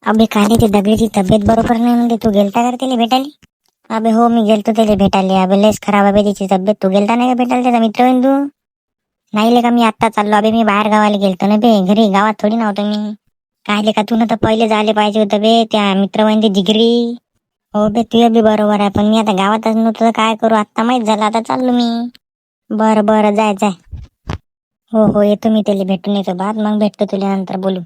अबे काले ते दगडीची तब्येत बरोबर नाही म्हणते, तू गेलता का रे त्याला भेटायला? अबे हो, मी गेलतो त्याला भेटायला. अबे लयच खराब अबे त्याची तब्येत. तू गेलता नाही का भेटायला? त्याचा मित्र आहे ना तू? नाही ले का, मी आत्ता चाललो अबे. मी बाहेर गावाला गेलतो ना बे, घरी गावात थोडी नव्हतो मी. काय ले का, तू तर पहिले जायला पाहिजे होतं बे. त्या मित्र म्हणजे जिगरी. हो बे, तुझं बी बरोबर आहे, पण मी आता गावातच नव्हतं तर काय करू. आता माहित झालं, आता चाललो मी. बरं बरं, जाय जाय. हो हो, येतो मी त्याला भेटून येतो. बाद मग भेटतो तुला, नंतर बोलू.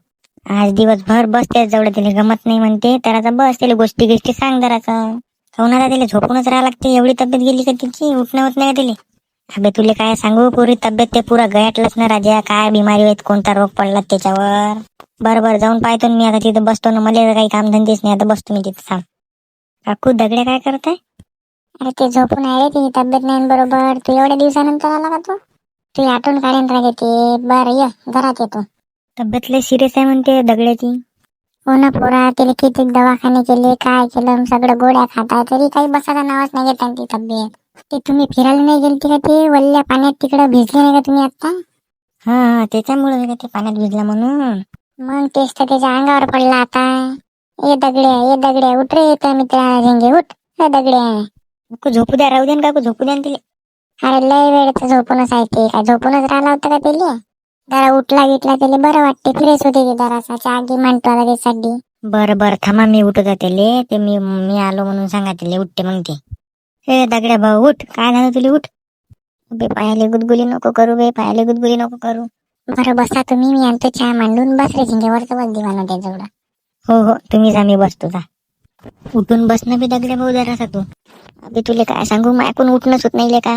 आज दिवसभर बस त्याच जवळ, तिला गमत नाही म्हणते तर आता बस त्याला गोष्टी गोष्टी सांग जरासा. खाऊन आता तिला झोपूनच राहावं लागते. एवढी तब्येत गेली का तिची, उठणं होत नाही का तिला? अबे तुला काय सांगू, पुरी तब्येत ते पुरा गयाटलंच ना राजा. काय बिमारी आहेत, कोणता रोग पडला त्याच्यावर. बरं जाऊन पाहतो मी आता. तिथं बसतो ना, मला काही काम धंदेच नाही, आता बसतो मी तिथं. सांग काकू, दगड्या काय करताय? अरे ते झोपून आहे रे, तिची तब्येत नाही बरोबर. तू एवढ्या दिवसानंतर आला का? तू आठवण काढून राहते. बरं ये, घरात येतो. तब्येत लय सिरियस आहे म्हणते दगड्याची. हो ना पोरा, तिला किती दवाखाने केले, काय केलं, सगळं गोळ्या खाताय तरी काही बसायचं नावच नाही घेत त्यांची तब्येत. ते तुम्ही फिरायला नाही गेलते का, ते वल्ल्या पाण्यात तिकडं भिजले नाही का तुम्ही आता? हा, त्याच्यामुळे ते पाण्यात भिजला म्हणून. मग तेच तर त्याच्या अंगावर पडला आता. ये दगड्या उठ रे, त्या मित्राला झेंगे उठ. दगड्या झोपू द्या, राहू द्या ना काकू, झोपू द्या ना तिला. अरे लय वेळ तर झोपूनच आहे ते, काय झोपूनच राहिला होता का तिला? जरा उठला गिटला त्याला बरं वाटते, फ्रेश होते ते जरासा. चहा म्हणतो आता त्यासाठी. बरं थांबा, मी उठत त्याले. ते मी आलो म्हणून सांगा तिले, उठते मग ते. हे दगड्या भाऊ उठ, काय झालं तुला? उठ बे, पायाले गुदगुली नको करू बे, पायाले गुदगुली नको करू. बरं बसा तुम्ही, मी आणतो चहा मांडून. बस रे झिंग्यावरचं बस दिवाना त्याच्याकडं. हो तुम्हीच, आम्ही बसतो जा. उठून बस ना बे दगड्या भाऊ जरासा तू. अबे तुले काय सांगू, मायकून उठणंच होत नाही ले का.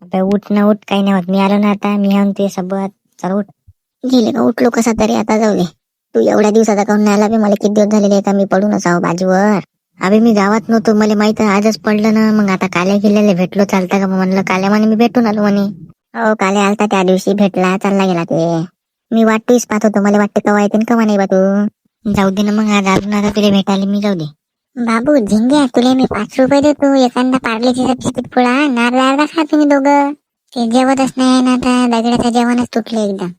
आता उठ ना, उठ, काही नाही होत. मी आलो ना आता, मी आणते सोबत. चल उठ. गेले का, उठलो कसा तरी आता, जाऊ दे. तू एवढ्या दिवसाचा काऊन नाही आला बे? मला किती दिवस झालेले आता मी पडूनच आहो बाजूवर. अबे मी गावात नव्हतो, मला माहित आजच पडलं ना. मग आता काल्या किल्ल्याला भेटलो, चालतं का म्हणलं. काल्या म्हणे मी भेटून आलो म्हणे. हो काल्या आलता त्या दिवशी, भेटला, चालला गेला ते. मी वाटतोच पाहत होतो, मला वाटते कवा येते कवा नाही बा तू. जाऊ दे ना मग, आज अजून आता तुला भेटायला मी, जाऊ दे. बाबू झिंग्या, तुला मी 5 रुपये देतो. एखादा पार्लेची बिस्किट पुडा नारळा खा तुम्ही दोघं. ते जेवतच नाही ना आता, दगड्याचं जेवणच तुटलं एकदम.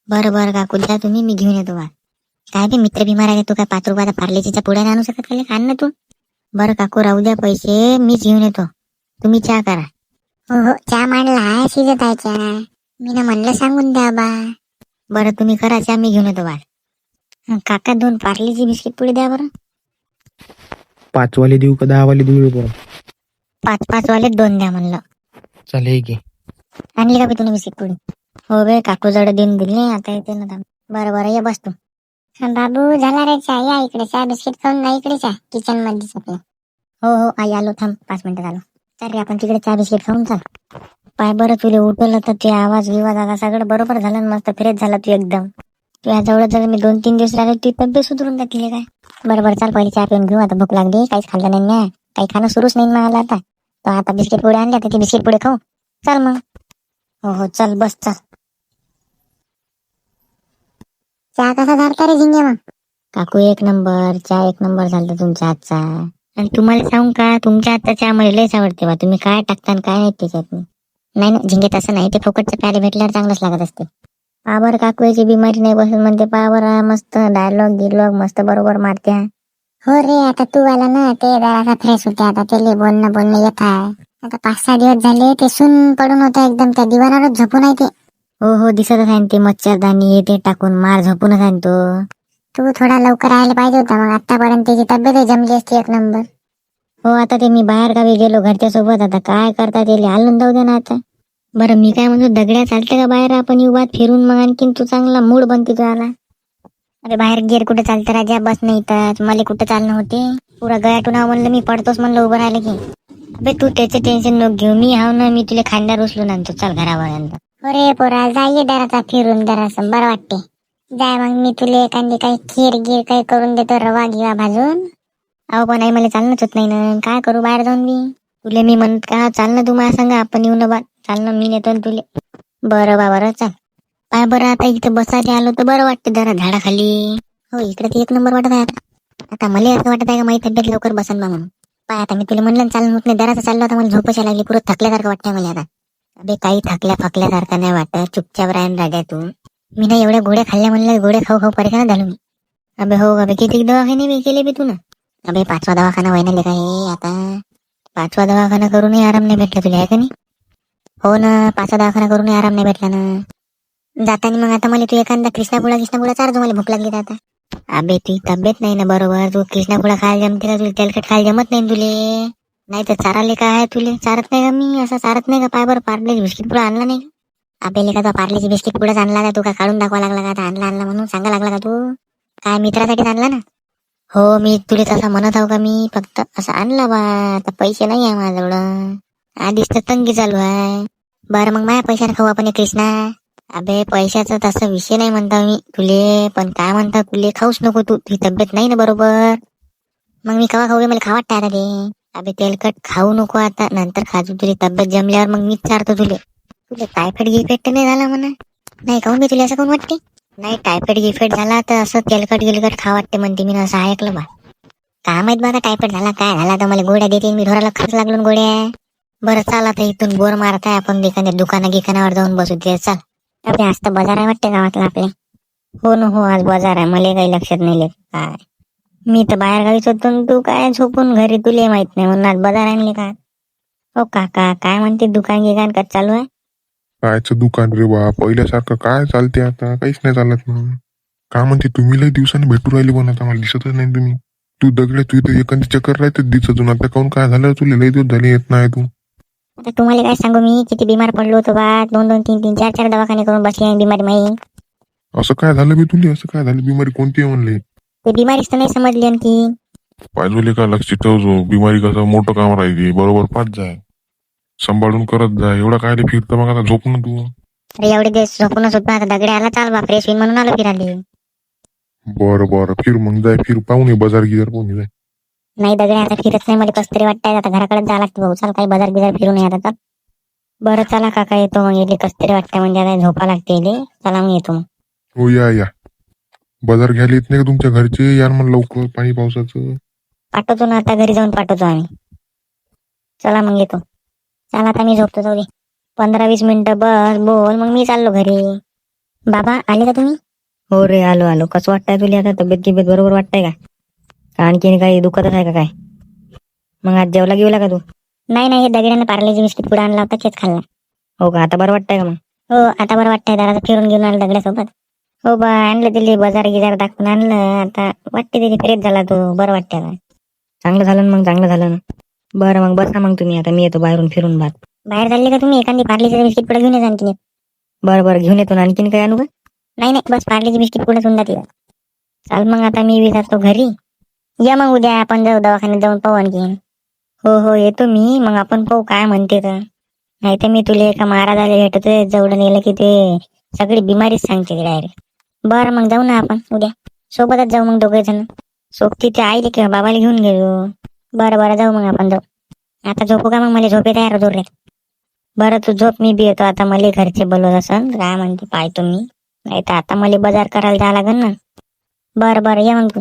बरं काकू, द्या तुम्ही, मी घेऊन येतो बा. काय बे, मित्र बिमार आहे, तू काय 5 रुपयाचा पार्लेजीचा पुढा नाही आणू शकत का? खान ना तू. बरं काकू, राहू द्या पैसे, मीच घेऊन येतो. तुम्ही चहा करा. हो चहा मांडला आहे, शिजत आहे चहा. मी ना म्हणलं सांगून द्या बा. बरं तुम्ही करा चहा, मी घेऊन येतो बा. काका 2 पार्लेची बिस्किट पुढे द्या बरं. 5 वाले देऊ का 10 वाले देऊ बरं? 5 वाले 2 द्या म्हणलं. चालेल की. आणली का बी तुम्ही बिस्किट पुढे? हो बे, काकू जड देऊन दिले, आता येते ना. बरं ये बस तू. बाबू झाला रे चहा, या इकडे चहा बिस्किट खाऊन. नाही इकडे चहा किचन मध्येच आपल्या. हो आई आलो, थांब 5 मिनिटं झालो. तर रे आपण तिकडे चहा बिस्किट खाऊन चाल. पाय बरं, तुला उठवलं तर ते आवाज गिवाज आता सगळं बरोबर झालं, मस्त फ्रेश झाला तू एकदम. तुझ्या जवळ मी 2-3 दिवस राहिले, ती तब्येत सुधरून टाकली काय. बरं चाल, पहिले चहा पिऊन घेऊ. आता भूक लागली, काहीच खाल्लं नाही ना, काही खाणं सुरूच नाही मला आता. तर आता बिस्किट पुढे आणल्या तर ते बिस्किट पुढे खाऊ. चल मग. हो चल, बस चल. चहा कसा झाला रे झिंगे मग? काकू 1 नंबर चहा, 1 नंबर झाला तुमच्या हातचा. आणि तुम्हाला सांगू का, तुमच्या हातचा चहा मला लयच आवडते बा. तुम्ही काय टाकता आणि काय नाही त्याच्यात. नाही ना झिंगे, तसं नाही, ते फुकटचं प्याले भेटल्यावर चांगलंच लागत असते. पावर काकू याची बिमारी नाही बसत म्हणते. पावर मस्त डायलॉग गिलॉग मस्त बरोबर मारत्या. हो रे, आता तू आला ना, ते जरासा फ्रेश होते आता. ते बोलणं येत आहे. आता 5-6 दिवस झाले ते सून पडून होता एकदम, त्या दिवाणावरच झोपून आहे ते. हो दिसतच आहे ते, मच्छरदाणी ते टाकून मार झोपूनच आहे तो. तू थोडा लवकर यायला पाहिजे होता, मग आतापर्यंत त्याची तब्येत जमली असती 1 नंबर. हो आता ते मी बाहेर गावी गेलो घरच्या सोबत, आता काय करता ते हालून जाऊ दे ना आता. बरं मी काय म्हणतो, दगड्या चालते का बाहेर आपण येऊ बात फिरून, मग आणखीन तू चांगला मूड बनते तुला. अरे बाहेर गेर कुठे चालतं राजा, बस नाही तर मला कुठे चालणं होते. पुरा गयाटून म्हणलं मी पडतोच म्हणलं उभं राहिलं की. अबे तू त्याचे टेन्शन नको घेऊ, मी हाव ना, मी तुला खांद्यावर उचलून आणतो, चल घरापर्यंत. अरे पोरा जाईये जराचा फिरून, जरासं बरं वाटते. जाय मग, मी तुला एखादी काही खीर गिर काही करून देतो, रवा गिवा भाजून. अहो पण आई मला चालणंच होत नाही ना, काय करू बाहेर जाऊन मी. तुले मी म्हणत का चाल ना, तू माझ्या सांगा आपण येऊ ना बा. चाल ना, मी नेतो तुले. बरं बरं चाल. पाय बरं, आता इथं बसायला आलो तर बरं वाटतं जरा झाडाखाली. हो इकडे ते 1 नंबर वाटत आहे. आता मला असं वाटत आहे का माहिती तब्येत लवकर बसन बा म्हणून. पाय आता मी तुला म्हणलं चालणं होत नाही, जरासं चाललो आता, मला झोपच लागली, पुरं थकल्यासारखं वाटतंय मला आता. अबे काही थकल्यासारखं नाही वाटत, चुपचाप राहीन राजा तू. मी ना एवढ्या गोळ्या खाल्ल्या म्हणलं, गोळ्या खाऊ परेशान झालो मी. अबे हो अबे किती दवाखाने बी केले बी तू ना. अबे 5वा दवाखाना व्हायला का हे आता. 5वा दवाखाना करूनही आराम नाही भेटला तुला आहे का नाही. हो ना 5वा दवाखाना करूनही आराम नाही भेटला ना. जाताना मग आता मला तू एखादा कृष्णापुळा चारतो मला भूक लागली तर आता. अबे तुझी तब्येत नाही ना बरोबर. तू कृष्णापुळा खायला जमते का तुला तेलकट खायला जमत नाही तुले. नाही तर चाराले काय आहे तुले चारत नाही का मी असं चारत नाही का पाय बरं पार्लेची बिस्किट पुडा आणला नाही का. अबे का तो पार्लेची बिस्किट पुडाच आणला का तू का काढून दाखवा लागला का आता आणला म्हणून सांगा लागला का तू. काय मित्रासाठीच आणला ना. हो मी तुले तसं म्हणत आहो का मी फक्त असं आणला बा. आता पैसे नाही आहे माझ्याजवळ. आधीच तर तंगी चालू आहे. बरं मग माझ्या पैशाने खाऊ आपण कृष्णा. अबे पैशाचा तसा विषय नाही म्हणता मी तुले. पण काय म्हणता तुले खाऊच नको तू. तुझी तब्येत नाही ना बरोबर. मग मी कवा खाऊ मला खा वाटतं आता ते. अबे तेलकट खाऊ नको आता नंतर खाजू. तुझी तब्येत जमल्यावर मग मीच चारतो तुले. तुला टायफॉइड गिफेक्ट नाही झाला म्हणा. नाही खाऊन बी तुला असं कोण वाटते. नाही टायफॉइड गिफेक्ट झाला तर असं तेलकट खा वाटते म्हणते मी असं ऐकलं बा. काय माहित बघा टायफॉइड झाला काय झाला तर मला गोळ्या देते मी ढोराला खर्च लागलो ना गोळ्या. बरं चाल आता इथून बोर मारताय आपण एखाद्या दुकानावर जाऊन बसू ते चाल. अबे आज तर बाजार आहे वाटते गावातला आपल्या. हो ना हो आज बाजार आहे मला काही लक्षात नाही लेत काय. मी तर बाहेर गावीच होतो न तू काय झोपून घरी तुले माहित नाही म्हणून आज बाजार आणले का. हो काका काय म्हणते दुकान गिकान कसं चालू आहे. कायचं दुकान रे बा पहिल्यासारखं काय चालते आता काहीच नाही चालत ना. काय म्हणते तुम्ही लय दिवसांनी भेटू राहिले पण आता मला दिसतच नाही तुम्ही. तू दगडे तू इथं एखादी चक्कर राहते दिसत आता काऊन काय झालं तुला लय दिवस झाले येत नाही तू. आता तुम्हाला काय सांगू मी किती बिमार पडलो होतो बा. 2-2, 3-3, 4-4 दवाखाने करून बसले आहे बिमारी माही. असं काय झालं बे तुला असं काय झालं बिमारी कोणती आहे म्हणले. ते बिमारीच तर नाही समजली आणखी. पाहिजे का लक्ष ठेवतो बिमारी कसं मोठं काम राहिली बरोबर पाच जाय. सांभाळून करत जा एवढा काय फिरतं मग आता झोप ना तू. अरे एवढे दिवस झोपूनच होतो आता दगडे आला चाल बा फ्रेश होईन म्हणून आलो फिरायला. बरं फिर मग जाय फिर पाहून ये बाजार गिजार पाहून जाय. नाही दगडे आता फिरत नाही मला कसं तरी वाटतंय आता घराकडे जावं लागतं भाऊ. चाल काही बाजार बिजार फिरून येत आता. बरं चला काका येतो मग येते कसं तरी वाटतंय म्हणजे आता झोपा लागते येते. चला मग येतो मग. हो या बाजार घ्यायला येत नाही का तुमच्या घरचे यार मग लवकर पाणी पावसाचं. पाठवतो ना आता घरी जाऊन पाठवतो आम्ही. चला मग येतो. चला आता मी झोपतो जाऊ दे. 15-20 मिनिटं बस बोल मग मी चाललो घरी. बाबा आले का तुम्ही. हो रे आलो कसं वाटतंय तुला आता तब्येत बरोबर वाटतंय का आणखीन काही दुखतच आहे का काय. मग आज जेवला गेवला का तू. नाही हे दगड्यानं पार्लेजी बिस्किट पुढे आणला होता तेच खाल्ला. हो का आता बरं वाटतंय का मग. हो आता बरं वाटतंय जरा फिरून घेऊन आलं दगड्यासोबत. हो बा आणलं दिली बाजार गिजार दाखवून आणलं आता वाटते तिथे फ्रेश झाला तो बरं वाटतं आता. चांगलं झालं ना मग चांगलं झालं ना. बरं मग बसा मग तुम्ही आता मी येतो बाहेरून फिरून बाहेर चालले का तुम्ही एखादी पार्लेची बिस्किट पुढे घेऊन येतो आणखीन. बरं घेऊन येतो ना आणखीन काय आणू का. नाही बस पार्लेची बिस्किट पुढे होऊन जाते. चाल मग आता मी विचारतो घरी. या मग उद्या आपण जाऊ दवाखान्यात जाऊन पाहू आणखीन. हो येतो मी मग आपण पाहू काय म्हणते तर. नाही तर मी तुला एका महाराजाला भेटतोय जवळ नेलं की ते सगळी बिमारीच सांगते डायरेक्ट. बरं मग जाऊ ना आपण उद्या सोबतच जाऊ मग दोघे जण. सोबती ते आईले किंवा बाबाला घेऊन गेलो. बरं जाऊ मग आपण जाऊ. आता झोपू का मग मला झोपे तयार जोर रे. बरं तू झोप मी बी येतो आता मला घरचे बोलवत असन काय म्हणते पाहतो मी. नाही तर आता मला बाजार करायला जावं लागेल ना. बरं या मग तू.